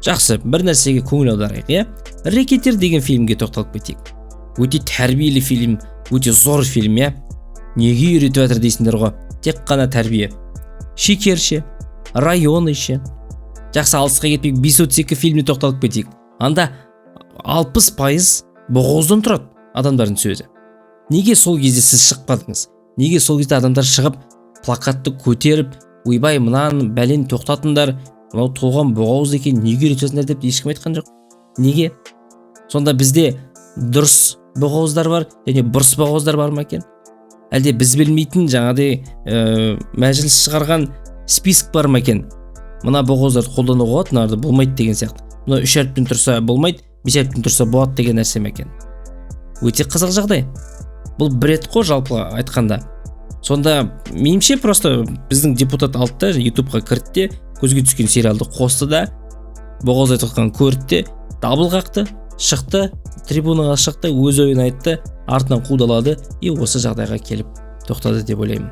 Жақсы, бір нәрсеге көңіл аударайық, иә? Рэкетир деген фильмге тоқталып кетейік. Өте тәрбиелі фильм, өте зор фильм, иә? Неге үйретіп жатыр дейсіңдер ғой? Тек қана тәрбие. Шекерше, район ше. Жақсы, алысқа кетпейік, 532 фильміне тоқталып кетейік. Анда 60% боғауыздан тұрады адамдардың сөзі. Неге сол кезде сіз шықпадыңыз? Неге сол кезде адамдар шығып, плакатты көтеріп, ойбай мынаны бәлен тоқтатыңдар, мынау толған боғауыз екен, неге үйретесіңдер деп ешкім айтқан жоқ? Неге? Сонда бізде дұрыс боғауыздар бар және бұрыс боғауыздар бар ма екен? Әлде біз білмейтін жаңағыдай мәжіліс шығарған список бар ма екен? Мына боғауыздарды қолдануға болады, мынарды болмайды деген сияқты. Мына 3 әріппен тұрса болмайды, 5 әріппен тұрса болады деген нәрсе ме екен? Өте қызық жағдай. Бұл бір рет қой жалпы айтқанда. Сонда меніңше просто біздің депутат алды да ютубқа кірді де, көзге түскен сериалды қосты да, боғауыз айтқан көрді де, дабыл қақты, шықты, трибунаға шықты, өз ойын айтты, артынан қудалады, и осы жағдайға келіп тоқтады деп ойлаймын.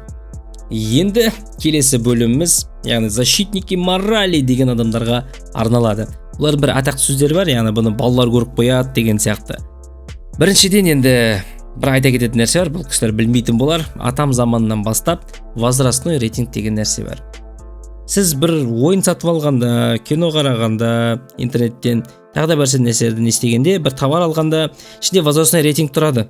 Енді келесі бөліміміз, яғни защитники морали деген адамдарға арналады. Бұлар бір атақты сөздер бар, яғни бұны балалар көріп қояды деген сияқты. Біріншіден енді бір айта кететін нәрсе бар, бұл кісілер білмейтін болар. Атам заманынан бастап возрастной рейтинг деген нәрсе бар. Сіз бір ойын сатып алғанда, кино қарағанда, интернеттен тағы да бір нәрселерді естегенде, бір товар алғанда, ішінде возрастной рейтинг тұрады.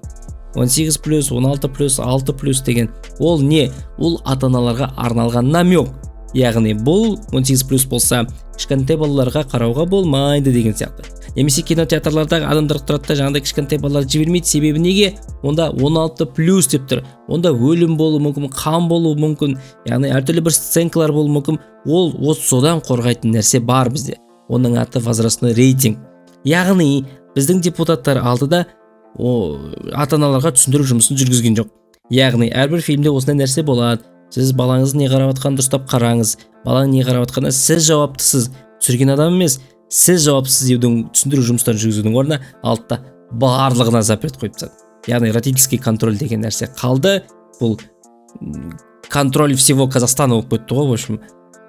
18+, 16+, 6+ деген. Ол не? Ол ата-аналарға арналған намек. Яғни бұл 18+ болса, кішкентай балаларға қарауға болмайды деген сияқты. Немесе кинотеатрлардағы адамдар тұрады да жаңағыдай кішкентай балалар жібермейді, себебі неге? Онда 16+ деп тұр. Онда өлім болуы мүмкін, қан болуы мүмкін, яғни әртүрлі бір сценкалар болуы мүмкін. Ол содан қорғайтын нәрсе бар бізде. Оның аты возрастной рейтинг. Яғни біздің депутаттар алдыда ата-аналарға түсіндіру жұмысын жүргізген жоқ. Яғни әрбір фильмде осындай нәрсе болады. Сіз балаңыз не қарап жатқанын дұрыстап қараңыз. Балаң не қарап жатқанына сіз жауаптысыз. Түсірген адам емес, сіз жауапсыз деудің түсіндіру жұмыстарын жүргізудің орнына алтта барлығына запрет қойып тастады. Яғни родительский контроль деген нәрсе қалды. Бұл контроль всего Казахстана болып кетті ғой, в общем.